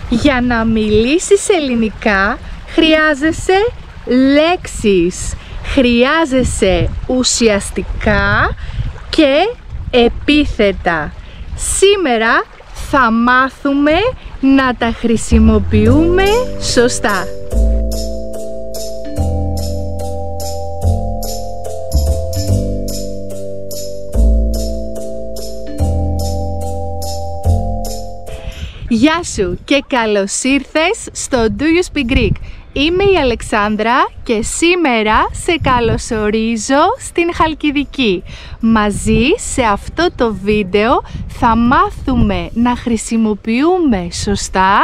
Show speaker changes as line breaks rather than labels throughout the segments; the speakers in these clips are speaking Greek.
Για να μιλήσεις ελληνικά χρειάζεσαι λέξεις, χρειάζεσαι ουσιαστικά και επίθετα. Σήμερα θα μάθουμε να τα χρησιμοποιούμε σωστά. Γεια σου και καλώς ήρθες στο Do You Speak Greek. Είμαι η Αλεξάνδρα και σήμερα σε καλωσορίζω στην Χαλκιδική. Μαζί σε αυτό το βίντεο θα μάθουμε να χρησιμοποιούμε σωστά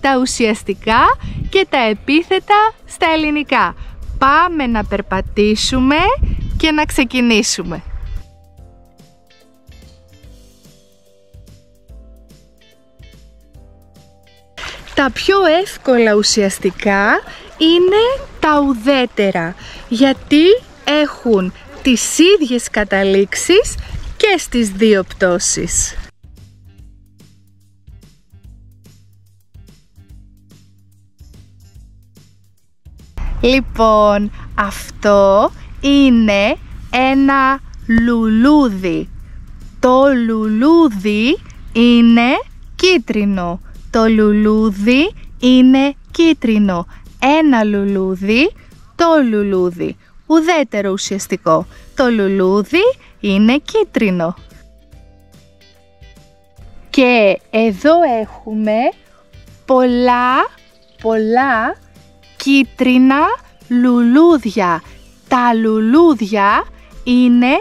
τα ουσιαστικά και τα επίθετα στα ελληνικά. Πάμε να περπατήσουμε και να ξεκινήσουμε. Τα πιο εύκολα ουσιαστικά είναι τα ουδέτερα, γιατί έχουν τις ίδιες καταλήξεις και στις δύο πτώσεις. Λοιπόν, αυτό είναι ένα λουλούδι. Το λουλούδι είναι κίτρινο. Το λουλούδι είναι κίτρινο. Ένα λουλούδι, το λουλούδι. Ουδέτερο ουσιαστικό. Το λουλούδι είναι κίτρινο. Και εδώ έχουμε πολλά κίτρινα λουλούδια. Τα λουλούδια είναι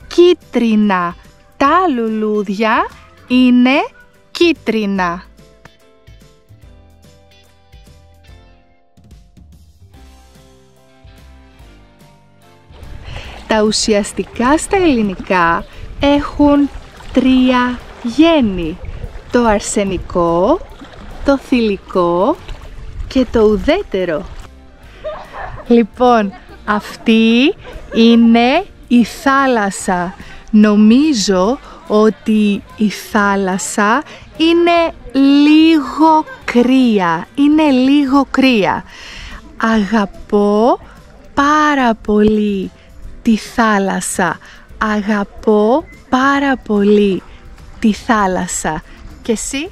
κίτρινα. Τα λουλούδια είναι κίτρινα. Τα ουσιαστικά στα ελληνικά έχουν τρία γέννη. Το αρσενικό, το θηλυκό και το ουδέτερο. Λοιπόν, αυτή είναι η θάλασσα. Νομίζω ότι η θάλασσα είναι λίγο κρύα. Είναι λίγο κρύα. Αγαπώ πάρα πολύ τη θάλασσα. Αγαπώ πάρα πολύ τη θάλασσα. Και εσύ?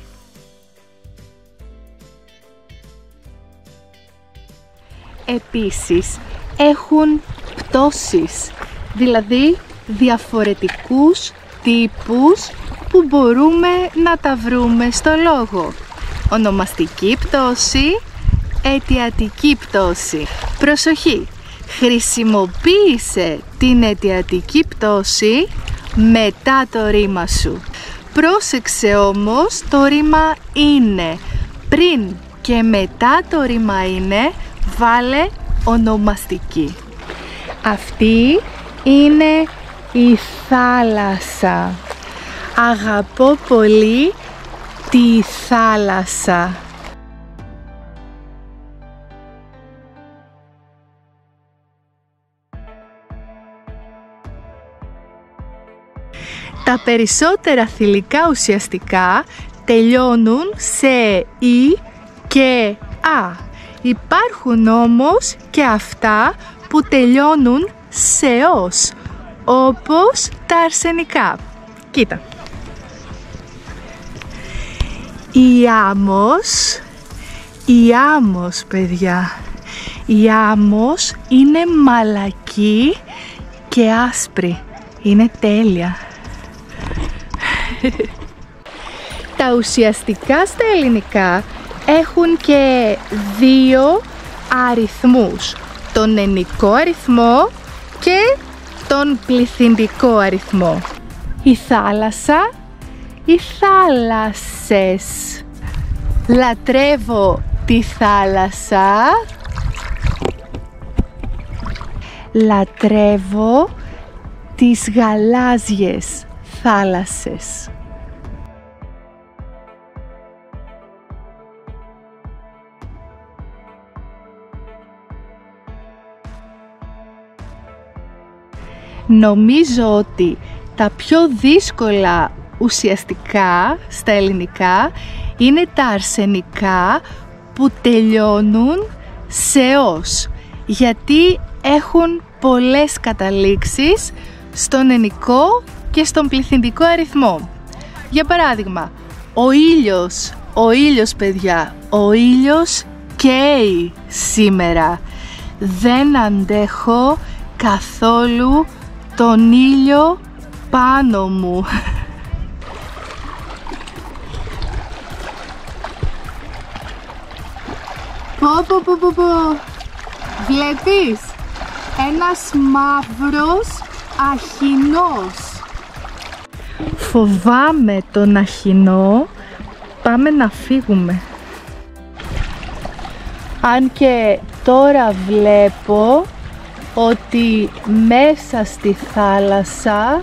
Επίσης έχουν πτώσεις, δηλαδή διαφορετικούς τύπους που μπορούμε να τα βρούμε στο λόγο. Ονομαστική πτώση, αιτιατική πτώση. Προσοχή! Χρησιμοποίησε την αιτιατική πτώση μετά το ρήμα σου. Πρόσεξε όμως το ρήμα είναι. Πριν και μετά το ρήμα είναι, βάλε ονομαστική. Αυτή είναι η θάλασσα. Αγαπώ πολύ τη θάλασσα. Τα περισσότερα θηλυκά ουσιαστικά τελειώνουν σε «η» και «α». Υπάρχουν όμως και αυτά που τελειώνουν σε «ως», όπως τα αρσενικά. Κοίτα. Η άμμος, παιδιά. Η άμμος είναι μαλακή και άσπρη. Είναι τέλεια. Τα ουσιαστικά στα ελληνικά έχουν και δύο αριθμούς. Τον ενικό αριθμό και τον πληθυντικό αριθμό. Η θάλασσα, οι θάλασσες. Λατρεύω τη θάλασσα. Λατρεύω τις γαλάζιες θάλασσες. Νομίζω ότι τα πιο δύσκολα ουσιαστικά στα ελληνικά είναι τα αρσενικά που τελειώνουν σε ως, γιατί έχουν πολλές καταλήξεις στον ενικό και στον πληθυντικό αριθμό. Για παράδειγμα, ο ήλιος παιδιά, ο ήλιος καίει σήμερα. Δεν αντέχω καθόλου τον ήλιο πάνω μου. Πω. Βλέπεις, ένας μαύρος αχινός. Φοβάμαι τον αχινό, πάμε να φύγουμε. Αν και τώρα βλέπω ότι μέσα στη θάλασσα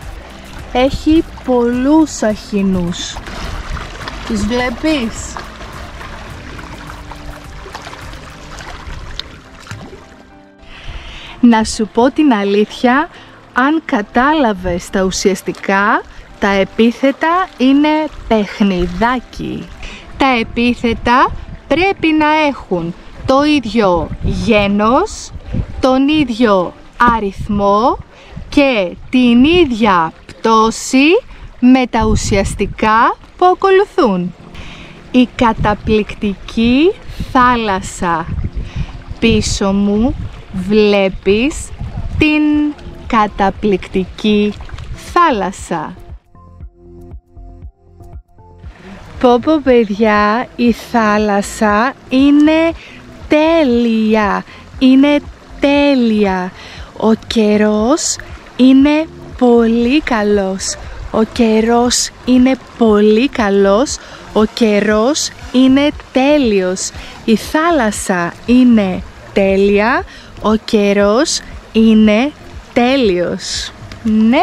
έχει πολλούς αχινούς. Τους βλέπεις? Να σου πω την αλήθεια, αν κατάλαβες τα ουσιαστικά, τα επίθετα είναι παιχνιδάκι. Τα επίθετα πρέπει να έχουν το ίδιο γένος, τον ίδιο αριθμό και την ίδια πτώση με τα ουσιαστικά που ακολουθούν. Η καταπληκτική θάλασσα. Πίσω μου βλέπεις την καταπληκτική θάλασσα. Πω παιδιά, η θάλασσα είναι τέλεια, είναι τέλεια. Ο καιρός είναι πολύ καλός, ο καιρός είναι πολύ καλός, ο καιρός είναι τέλειος. Η θάλασσα είναι τέλεια, ο καιρός είναι τέλειος. Ναι!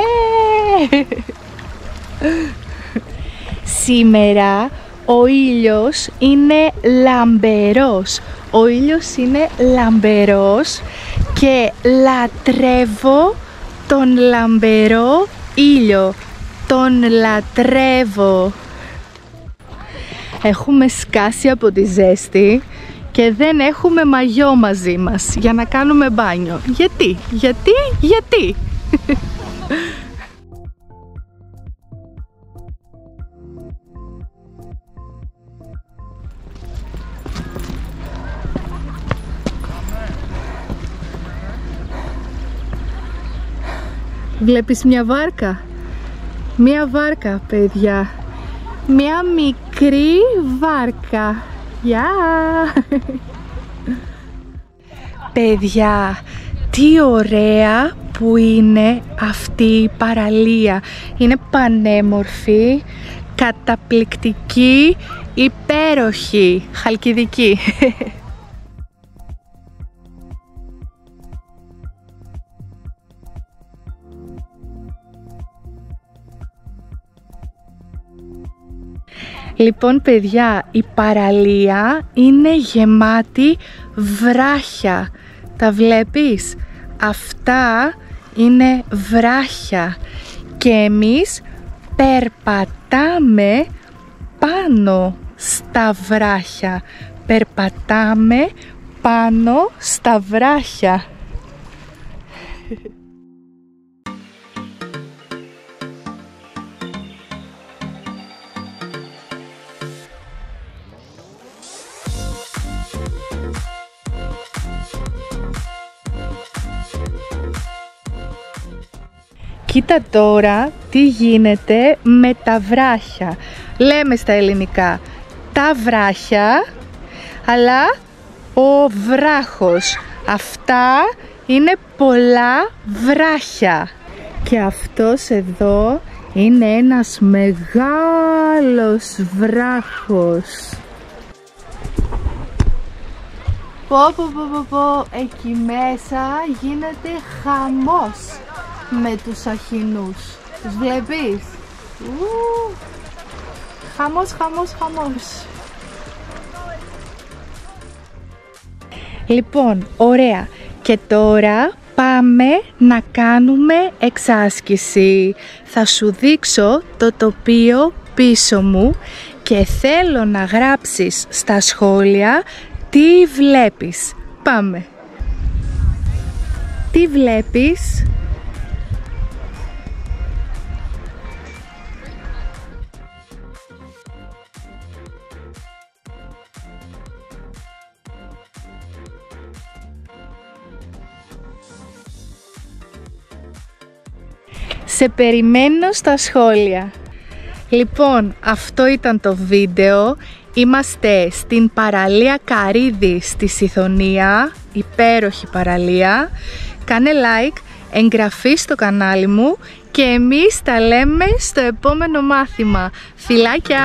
Σήμερα ο ήλιος είναι λαμπερός. Ο ήλιος είναι λαμπερός και λατρεύω τον λαμπερό ήλιο. Τον λατρεύω. Έχουμε σκάσει από τη ζέστη και δεν έχουμε μαγιό μαζί μας για να κάνουμε μπάνιο. Γιατί? Βλέπεις μια βάρκα? Μια βάρκα παιδιά. Μια μικρή βάρκα. Γεια! Παιδιά, τι ωραία που είναι αυτή η παραλία. Είναι πανέμορφη, καταπληκτική, υπέροχη, χαλκιδική. Λοιπόν παιδιά, η παραλία είναι γεμάτη βράχια. Τα βλέπεις? Αυτά είναι βράχια και εμείς περπατάμε πάνω στα βράχια. Περπατάμε πάνω στα βράχια. Κοίτα τώρα τι γίνεται με τα βράχια. Λέμε στα ελληνικά τα βράχια, αλλά ο βράχος. Αυτά είναι πολλά βράχια. Και αυτός εδώ είναι ένας μεγάλος βράχος. Πω, εκεί μέσα γίνεται χαμός με τους αχινούς. Τους βλέπεις? Χαμός. Λοιπόν, ωραία. Και τώρα πάμε να κάνουμε εξάσκηση. Θα σου δείξω το τοπίο πίσω μου και θέλω να γράψεις στα σχόλια τι βλέπεις. Πάμε. Τι βλέπεις? Σε περιμένω στα σχόλια. Λοιπόν, αυτό ήταν το βίντεο. Είμαστε στην παραλία Καρύδη στη Σιθωνία, υπέροχη παραλία. Κάνε like, εγγραφή στο κανάλι μου και εμείς τα λέμε στο επόμενο μάθημα. Φιλάκια!